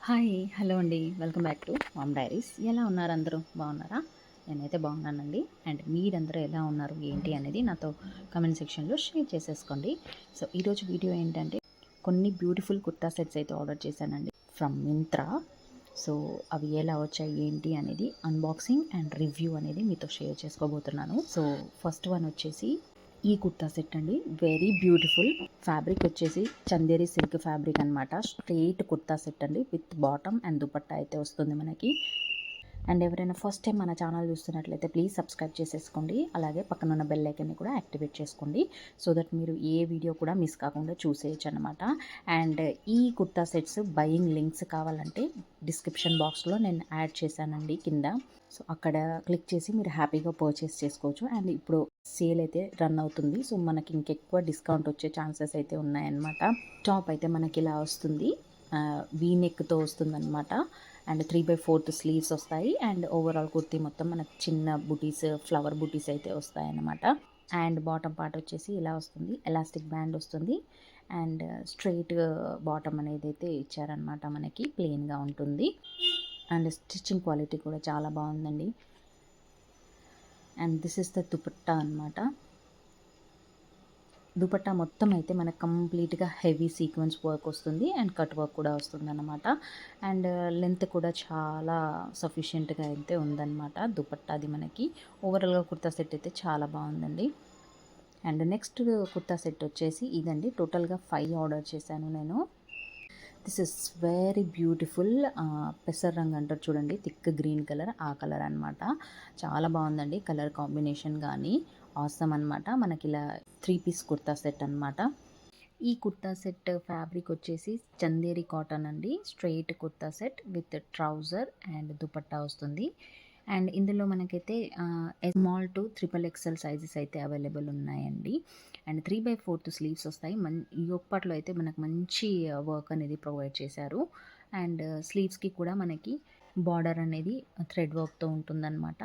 Hi hello అండి, welcome back to mom diaries. ఎలా ఉన్నారు అందరూ? బాగున్నారా? నేనైతే బాగున్నానండి. అండ్ మీరందరూ ఎలా ఉన్నారు ఏంటి అనేది నాతో కమెంట్ సెక్షన్లో షేర్ చేసేసుకోండి. సో ఈరోజు వీడియో ఏంటంటే కొన్ని బ్యూటిఫుల్ కుర్తా సెట్స్ అయితే ఆర్డర్ చేశానండి ఫ్రమ్ మింత్రా. సో అవి ఎలా వచ్చాయి ఏంటి అనేది అన్బాక్సింగ్ అండ్ రివ్యూ అనేది మీతో షేర్ చేసుకోబోతున్నాను. సో ఫస్ట్ వన్ వచ్చేసి ఈ కుర్తా సెట్ అండి. వెరీ బ్యూటిఫుల్ ఫ్యాబ్రిక్ వచ్చేసి చందేరి సిల్క్ ఫ్యాబ్రిక్ అనమాట. స్ట్రెయిట్ కుర్తా సెట్ అండి విత్ బాటమ్ అండ్ దుపట్టా అయితే వస్తుంది మనకి. అండ్ ఎవరైనా ఫస్ట్ టైం మన ఛానల్ చూస్తున్నట్లయితే ప్లీజ్ సబ్స్క్రైబ్ చేసేసుకోండి. అలాగే పక్కన ఉన్న బెల్ ఐకన్ని కూడా యాక్టివేట్ చేసుకోండి సో దట్ మీరు ఏ వీడియో కూడా మిస్ కాకుండా చూసేయచ్చు అనమాట. అండ్ ఈ కుర్తా సెట్స్ బయింగ్ లింక్స్ కావాలంటే డిస్క్రిప్షన్ బాక్స్లో నేను యాడ్ చేశానండి కింద. సో అక్కడ క్లిక్ చేసి మీరు హ్యాపీగా పర్చేస్ చేసుకోవచ్చు. అండ్ ఇప్పుడు సేల్ అయితే రన్ అవుతుంది. సో మనకి ఇంకెక్కువ డిస్కౌంట్ వచ్చే ఛాన్సెస్ అయితే ఉన్నాయన్నమాట. టాప్ అయితే మనకి ఇలా వస్తుంది, వీ నెక్తో వస్తుంది అనమాట. అండ్ 3/4 స్లీవ్స్ వస్తాయి. అండ్ ఓవరాల్ కుర్తీ మొత్తం మనకు చిన్న బుటీస్, ఫ్లవర్ బుటీస్ అయితే వస్తాయి అన్నమాట. అండ్ బాటమ్ పార్ట్ వచ్చేసి ఇలా వస్తుంది, ఎలాస్టిక్ బ్యాండ్ వస్తుంది. అండ్ స్ట్రైట్ బాటమ్ అనేది అయితే ఇచ్చారనమాట, మనకి ప్లెయిన్గా ఉంటుంది. అండ్ స్టిచ్చింగ్ క్వాలిటీ కూడా చాలా బాగుందండి. And this is the dupatta అనమాట. దుపట్టా మొత్తం అయితే మనకు కంప్లీట్గా హెవీ సీక్వెన్స్ వర్క్ వస్తుంది అండ్ కట్ వర్క్ కూడా వస్తుంది అనమాట. అండ్ లెంత్ కూడా చాలా సఫిషియెంట్గా అయితే ఉందన్నమాట దుపట్టాది మనకి. ఓవరాల్గా కుర్తా సెట్ అయితే చాలా బాగుందండి. అండ్ నెక్స్ట్ కుర్తా సెట్ వచ్చేసి ఇదండి. టోటల్గా 5 ఆర్డర్ చేశాను నేను. దిస్ ఇస్ వెరీ బ్యూటిఫుల్ పెసర్ రంగు అంటారు చూడండి, థిక్ గ్రీన్ కలర్, ఆ కలర్ అనమాట. చాలా బాగుందండి కలర్ కాంబినేషన్ కానీ ఆసమ్ అనమాట. మనకి ఇలా 3 పీస్ కుర్తా సెట్ అనమాట. ఈ కుర్తా సెట్ ఫ్యాబ్రిక్ వచ్చేసి చందేరి కాటన్ అండి. Straight kurta set with trouser and dupatta వస్తుంది. అండ్ ఇందులో మనకైతే స్మాల్ టు XXL సైజెస్ అయితే అవైలబుల్ ఉన్నాయండి. అండ్ 3/4 స్లీవ్స్ వస్తాయి. యోక్ పార్ట్లో అయితే మనకు మంచి వర్క్ అనేది ప్రొవైడ్ చేశారు. అండ్ స్లీవ్స్కి కూడా మనకి బార్డర్ అనేది థ్రెడ్ వర్క్తో ఉంటుందన్నమాట.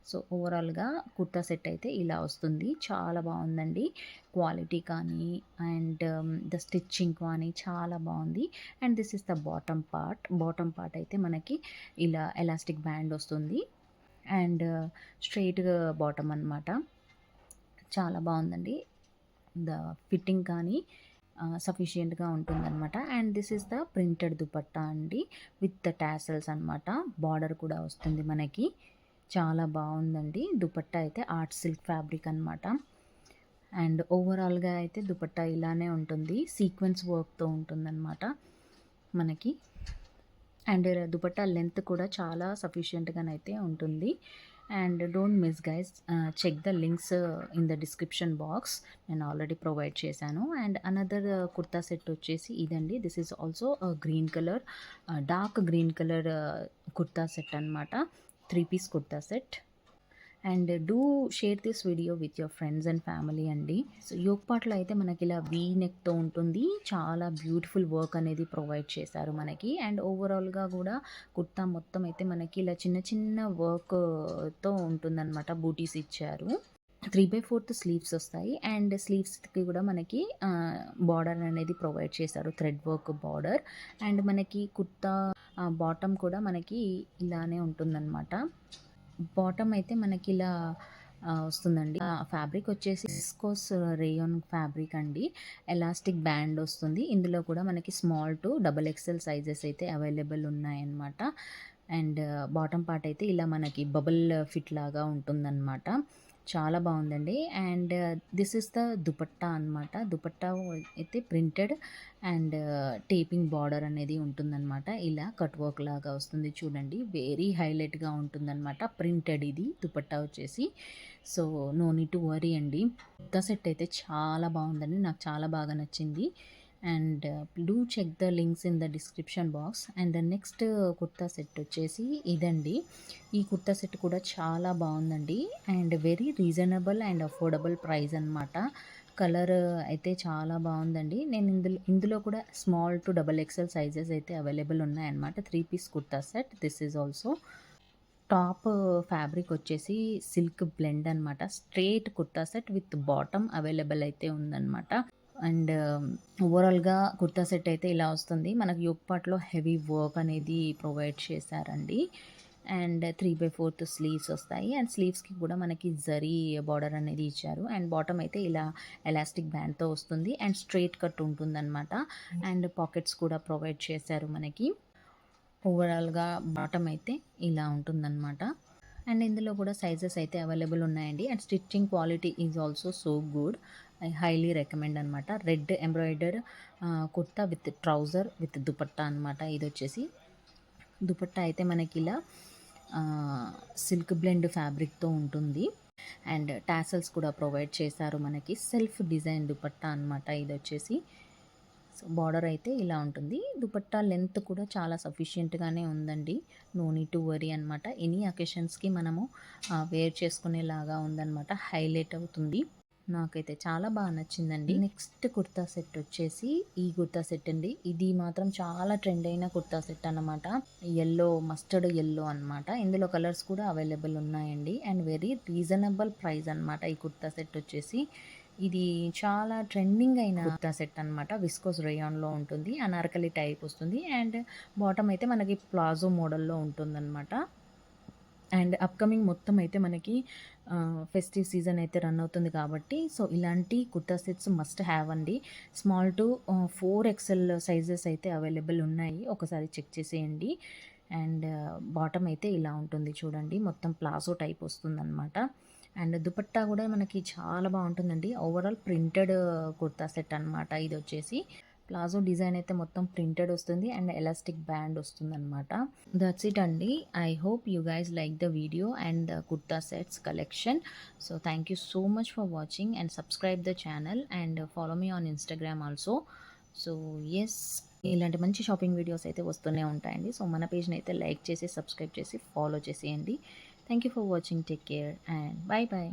సో ఓవరాల్గా కుర్తా సెట్ అయితే ఇలా వస్తుంది. చాలా బాగుందండి క్వాలిటీ కానీ అండ్ ద స్టిచ్చింగ్ కానీ చాలా బాగుంది. And this is the bottom part. Bottom part అయితే మనకి ఇలా ఎలాస్టిక్ బ్యాండ్ వస్తుంది అండ్ స్ట్రెయిట్ బాటమ్ అనమాట. చాలా బాగుందండి. ద ఫిట్టింగ్ కానీ సఫిషియెంట్గా ఉంటుందన్నమాట. And this is the printed dupatta అండి విత్ ద టాసల్స్ అనమాట. బార్డర్ కూడా వస్తుంది మనకి. చాలా బాగుందండి. దుపట్టా అయితే ఆర్ట్ సిల్క్ ఫ్యాబ్రిక్ అనమాట. అండ్ ఓవరాల్గా అయితే దుపట్టా ఇలానే ఉంటుంది, సీక్వెన్స్ వర్క్తో ఉంటుందన్నమాట మనకి. అండ్ దుపట్టా లెంత్ కూడా చాలా సఫిషియెంట్గానైతే ఉంటుంది. And don't miss guys, check the links in the description box. నేను ఆల్రెడీ ప్రొవైడ్ చేశాను. అండ్ అనదర్ కుర్తా సెట్ వచ్చేసి ఇదండి. This is also green colour, dark green colour kurta set అనమాట. 3 piece kurta set. And do share this video with your friends and family అండి. So yoke పార్ట్లో అయితే మనకి ఇలా వీ నెక్తో ఉంటుంది. చాలా బ్యూటిఫుల్ వర్క్ అనేది ప్రొవైడ్ చేశారు మనకి. అండ్ ఓవరాల్గా కూడా కుర్తా మొత్తం అయితే మనకి ఇలా చిన్న చిన్న వర్క్తో ఉంటుందన్నమాట. బూటీస్ ఇచ్చారు. 3/4 స్లీవ్స్ వస్తాయి. అండ్ స్లీవ్స్కి కూడా మనకి బార్డర్ అనేది ప్రొవైడ్ చేశారు, థ్రెడ్ వర్క్ బార్డర్. అండ్ మనకి కుర్తా బాటమ్ కూడా మనకి ఇలానే ఉంటుందన్నమాట. బాటమ్ అయితే మనకి ఇలా వస్తుందండి. ఫ్యాబ్రిక్ వచ్చేసి విస్కోస్ రేయాన్ ఫ్యాబ్రిక్ అండి. ఎలాస్టిక్ బ్యాండ్ వస్తుంది. ఇందులో కూడా మనకి స్మాల్ టు XXL సైజెస్ అయితే అవైలబుల్ ఉన్నాయన్నమాట. అండ్ బాటమ్ పార్ట్ అయితే ఇలా మనకి బబుల్ ఫిట్ లాగా ఉంటుందన్నమాట. చాలా బాగుందండి. And this is the dupatta అనమాట. దుపట్టా అయితే ప్రింటెడ్ అండ్ టేపింగ్ బార్డర్ అనేది ఉంటుందన్నమాట. ఇలా కట్ వర్క్ లాగా వస్తుంది చూడండి, వెరీ హైలైట్గా ఉంటుందన్నమాట. ప్రింటెడ్ ఇది దుపట్టా వచ్చేసి. So no need to worry అండి. కుర్తా సెట్ అయితే చాలా బాగుందండి, నాకు చాలా బాగా నచ్చింది. And do check the links in the description box. And the next kurta set వచ్చేసి ఇదండి. ఈ కుర్తా సెట్ కూడా చాలా బాగుందండి. And very reasonable and affordable price అనమాట. కలర్ అయితే చాలా బాగుందండి. నేను ఇందులో కూడా స్మాల్ టు XXL సైజెస్ అయితే అవైలబుల్ ఉన్నాయన్నమాట. 3 piece kurta set. This is also top fabric వచ్చేసి సిల్క్ బ్లెండ్ అనమాట. Straight kurta set with bottom available అయితే ఉందన్నమాట. అండ్ ఓవరాల్‌గా కుర్తా సెట్ అయితే ఇలా వస్తుంది. మనకు యోక్ పార్ట్‌లో హెవీ వర్క్ అనేది ప్రొవైడ్ చేశారండి. అండ్ 3/4 స్లీవ్స్ వస్తాయి. అండ్ స్లీవ్స్‌కి కూడా మనకి జరీ బార్డర్ అనేది ఇచ్చారు. అండ్ బాటమ్ అయితే ఇలా ఎలాస్టిక్ బ్యాండ్‌తో వస్తుంది. అండ్ స్ట్రెయిట్ కట్ ఉంటుందనమాట. అండ్ పాకెట్స్ కూడా ప్రొవైడ్ చేశారు మనకి. ఓవరాల్‌గా బాటమ్ అయితే ఇలా ఉంటుందనమాట. అండ్ ఇందులో కూడా సైజెస్ అయితే అవైలబుల్ ఉన్నాయండి. And stitching quality is also so good. I highly recommend అనమాట. Red embroider kurta with trouser with dupatta అనమాట. ఇదొచ్చేసి దుపట్టా అయితే మనకి ఇలా సిల్క్ బ్లెండ్ ఫ్యాబ్రిక్‌తో ఉంటుంది. అండ్ టాసెల్స్ కూడా ప్రొవైడ్ చేశారు మనకి. సెల్ఫ్ డిజైన్ దుపట్టా అనమాట ఇదొచ్చేసి. సో బార్డర్ అయితే ఇలా ఉంటుంది. దుపట్టా లెంత్ కూడా చాలా సఫిషియెంట్‌గానే ఉందండి. నో నీడ్ టు వరీ అనమాట. ఎనీ అకేషన్స్‌కి మనము వేర్ చేసుకునేలాగా ఉందనమాట. హైలైట్ అవుతుంది. నాకైతే చాలా బాగా నచ్చిందండి. నెక్స్ట్ కుర్తా సెట్ వచ్చేసి ఈ కుర్తా సెట్ అండి. ఇది మాత్రం చాలా ట్రెండ్ అయిన కుర్తా సెట్ అన్నమాట. యెల్లో, మస్టర్డ్ యెల్లో అనమాట. ఇందులో కలర్స్ కూడా అవైలబుల్ ఉన్నాయండి. అండ్ వెరీ రీజనబుల్ ప్రైస్ అనమాట ఈ కుర్తా సెట్ వచ్చేసి. ఇది చాలా ట్రెండింగ్ అయిన కుర్తా సెట్ అనమాట. విస్కోస్ రేయాన్‌లో ఉంటుంది. అనార్కలి టైప్ వస్తుంది. అండ్ బాటమ్ అయితే మనకి ప్లాజో మోడల్‌లో ఉంటుందన్నమాట. అండ్ అప్కమింగ్ మొత్తం అయితే మనకి ఫెస్టివ్ సీజన్ అయితే రన్ అవుతుంది కాబట్టి సో ఇలాంటి కుర్తా సెట్స్ మస్ట్ హ్యావ్ అండి. స్మాల్ టు 4XL సైజెస్ అయితే అవైలబుల్ ఉన్నాయి. ఒకసారి చెక్ చేసేయండి. అండ్ బాటమ్ అయితే ఇలా ఉంటుంది చూడండి. మొత్తం ప్లాజో టైప్ వస్తుందన్నమాట. అండ్ దుపట్టా కూడా మనకి చాలా బాగుంటుందండి. ఓవరాల్ ప్రింటెడ్ కుర్తా సెట్ అనమాట ఇది వచ్చేసి. ప్లాజో డిజైన్ అయితే మొత్తం ప్రింటెడ్ వస్తుంది అండ్ ఎలాస్టిక్ బ్యాండ్ వస్తుందన్నమాట. దట్స్ ఇట్ అండి. I hope you guys like the video and the kurta sets collection. So thank you so much for watching and subscribe the channel and follow me on Instagram also. So yes, ఇలాంటి మంచి shopping videos అయితే వస్తూనే ఉంటాయండి. So మన పేజ్ని అయితే like చేసి subscribe చేసి follow చేసేయండి. Thank you for watching. Take care and bye bye.